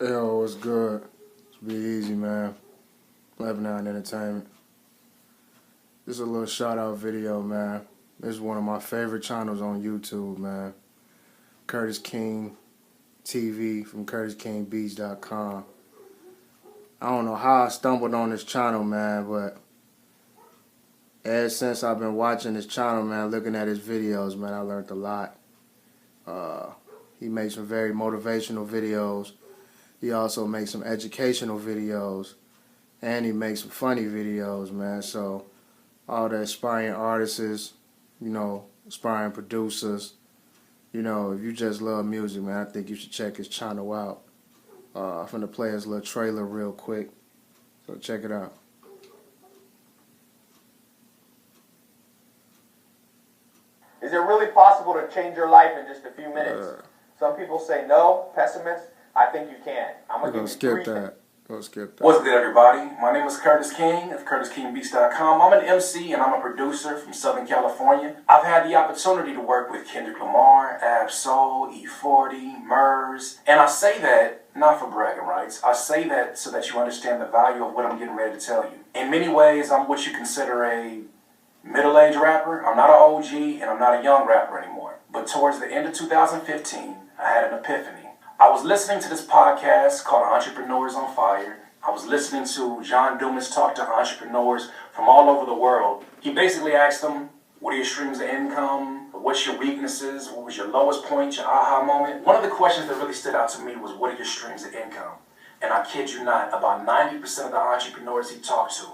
Yo, what's good? It's Be Easy, man. 11 9 Entertainment. This is a little shout out video, man. This is one of my favorite channels on YouTube, man. Curtis King TV from CurtisKingBeats.com. I don't know how I stumbled on this channel, man, but ever since I've been watching this channel, man, looking at his videos, man, I learned a lot. He made some very motivational videos. He also makes some educational videos, and he makes some funny videos, man. So all the aspiring artists, aspiring producers, if you just love music, man, I think you should check his channel out. I'm finna play his little trailer real quick, so check it out. Is it really possible to change your life in just a few minutes? Some people say no, pessimists. I think you can. I'm gonna skip that. Go skip that. What's good, everybody? My name is Curtis King of CurtisKingBeats.com. I'm an MC and I'm a producer from Southern California. I've had the opportunity to work with Kendrick Lamar, Ab-Soul, E40, Murs, and I say that not for bragging rights. I say that so that you understand the value of what I'm getting ready to tell you. In many ways, I'm what you consider a middle-aged rapper. I'm not an OG and I'm not a young rapper anymore. But towards the end of 2015, I had an epiphany. I was listening to this podcast called Entrepreneurs on Fire. I was listening to John Dumas talk to entrepreneurs from all over the world. He basically asked them, what are your streams of income? What's your weaknesses? What was your lowest point, your aha moment? One of the questions that really stood out to me was, what are your streams of income? And I kid you not, about 90% of the entrepreneurs he talked to,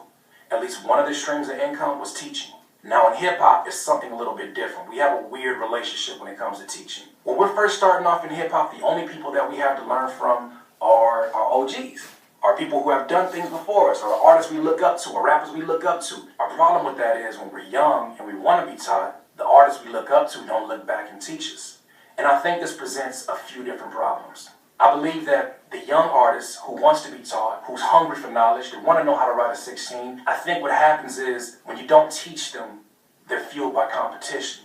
at least one of their streams of income was teaching. Now in hip-hop, it's something a little bit different. We have a weird relationship when it comes to teaching. When we're first starting off in hip-hop, the only people that we have to learn from are our OGs, are people who have done things before us, or artists we look up to, or rappers we look up to. Our problem with that is when we're young and we want to be taught, the artists we look up to don't look back and teach us. And I think this presents a few different problems. I believe that the young artist who wants to be taught, who's hungry for knowledge, they want to know how to write a 16, I think what happens is when you don't teach them, they're fueled by competition.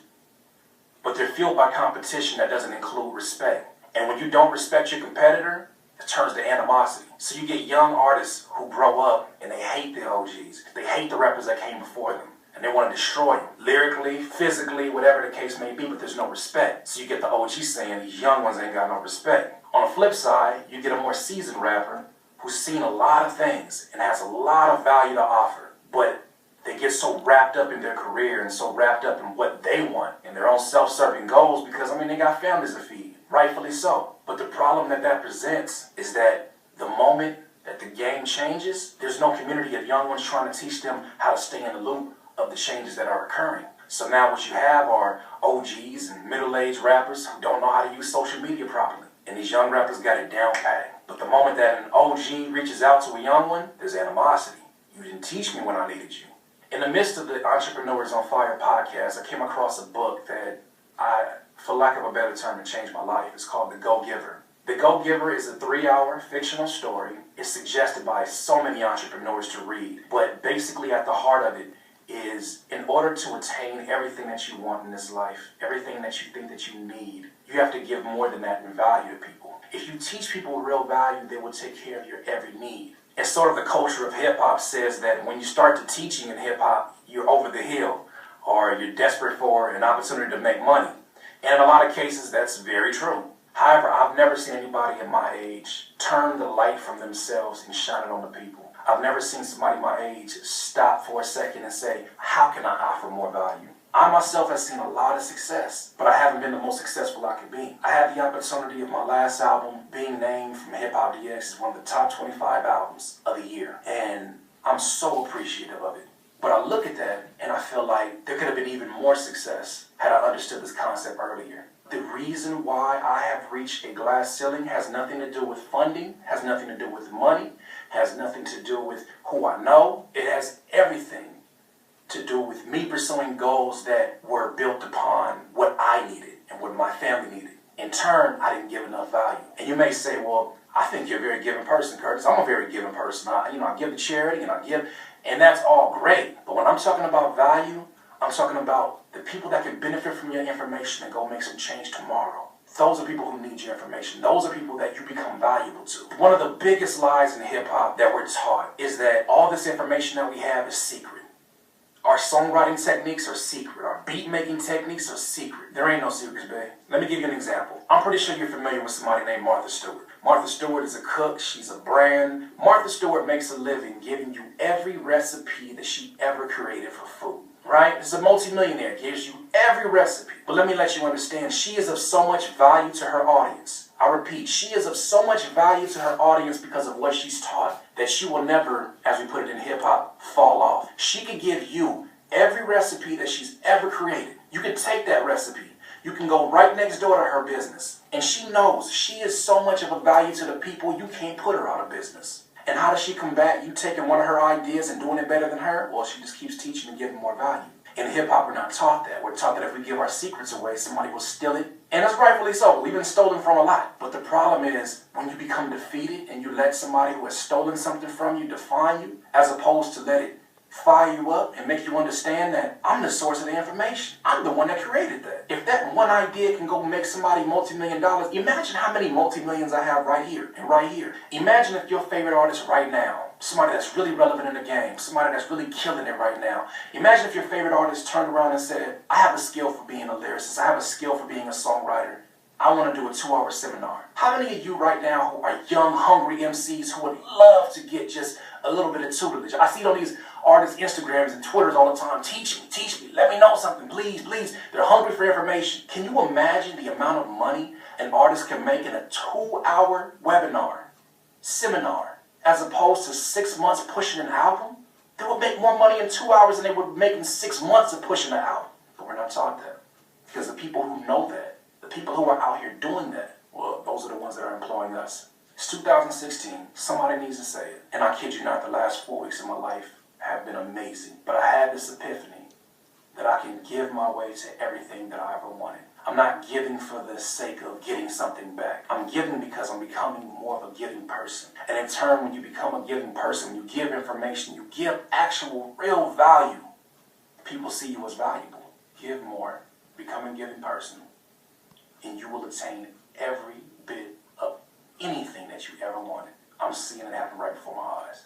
But they're fueled by competition that doesn't include respect. And when you don't respect your competitor, it turns to animosity. So you get young artists who grow up and they hate the OGs. They hate the rappers that came before them. And they want to destroy them, lyrically, physically, whatever the case may be, but there's no respect. So you get the OG saying these young ones ain't got no respect. On the flip side, you get a more seasoned rapper who's seen a lot of things and has a lot of value to offer, but they get so wrapped up in their career and so wrapped up in what they want and their own self-serving goals because, they got families to feed, rightfully so. But the problem that presents is that the moment that the game changes, there's no community of young ones trying to teach them how to stay in the loop of the changes that are occurring. So now what you have are OGs and middle-aged rappers who don't know how to use social media properly. And these young rappers got it down pat. But the moment that an OG reaches out to a young one, there's animosity. You didn't teach me when I needed you. In the midst of the Entrepreneurs on Fire podcast, I came across a book that for lack of a better term, it changed my life. It's called The Go-Giver. The Go-Giver is a 3-hour fictional story. It's suggested by so many entrepreneurs to read. But basically at the heart of it is, in order to attain everything that you want in this life, everything that you think that you need, you have to give more than that in value to people. If you teach people real value, they will take care of your every need. And sort of the culture of hip-hop says that when you start to teaching in hip-hop, you're over the hill, or you're desperate for an opportunity to make money. And in a lot of cases, that's very true. However, I've never seen anybody in my age turn the light from themselves and shine it on the people. I've never seen somebody my age stop for a second and say, how can I offer more value? I myself have seen a lot of success, but I haven't been the most successful I could be. I had the opportunity of my last album being named from Hip Hop DX as one of the top 25 albums of the year, and I'm so appreciative of it. But I look at that and I feel like there could have been even more success had I understood this concept earlier. The reason why I have reached a glass ceiling has nothing to do with funding, has nothing to do with money, has nothing to do with who I know. It has everything to do with me pursuing goals that were built upon what I needed and what my family needed. In turn, I didn't give enough value. And you may say, well, I think you're a very giving person, Curtis. I'm a very giving person. I give to charity and I give, and that's all great. But when I'm talking about value, I'm talking about the people that can benefit from your information and go make some change tomorrow. Those are people who need your information. Those are people that you become valuable to. One of the biggest lies in hip-hop that we're taught is that all this information that we have is secret. Our songwriting techniques are secret. Our beat-making techniques are secret. There ain't no secrets, babe. Let me give you an example. I'm pretty sure you're familiar with somebody named Martha Stewart. Martha Stewart is a cook. She's a brand. Martha Stewart makes a living giving you every recipe that she ever created for food. Right? It's a multimillionaire. Gives you every recipe. But let me let you understand, she is of so much value to her audience. I repeat, she is of so much value to her audience because of what she's taught that she will never, as we put it in hip-hop, fall off. She could give you every recipe that she's ever created. You can take that recipe. You can go right next door to her business. And she knows she is so much of a value to the people, you can't put her out of business. And how does she combat you taking one of her ideas and doing it better than her? Well, she just keeps teaching and giving more value. In hip-hop, we're not taught that. We're taught that if we give our secrets away, somebody will steal it. And that's rightfully so. We've been stolen from a lot. But the problem is when you become defeated and you let somebody who has stolen something from you define you, as opposed to let it fire you up and make you understand that I'm the source of the information. I'm the one that created that. If that one idea can go make somebody multi-million dollars, imagine how many multi-millions I have right here and right here. Imagine if your favorite artist right now, somebody that's really relevant in the game, somebody that's really killing it right now. Imagine if your favorite artist turned around and said, I have a skill for being a lyricist. I have a skill for being a songwriter. I want to do a 2-hour seminar. How many of you right now who are young, hungry MCs who would love to get just a little bit of tutelage? I see it on these artists' Instagrams and Twitters all the time. Teach me, let me know something, please, please. They're hungry for information. Can you imagine the amount of money an artist can make in a 2-hour webinar, seminar, as opposed to 6 months pushing an album? They would make more money in 2 hours than they would make in 6 months of pushing an album. But we're not taught that. Because the people who know that, the people who are out here doing that, well, those are the ones that are employing us. It's 2016. Somebody needs to say it. And I kid you not, the last 4 weeks of my life have been amazing. But I had this epiphany that I can give my way to everything that I ever wanted. I'm not giving for the sake of getting something back. I'm giving because I'm becoming more of a giving person. And in turn, when you become a giving person, you give information, you give actual, real value, people see you as valuable. Give more, become a giving person, and you will attain every bit of anything that you ever wanted. I'm seeing it happen right before my eyes.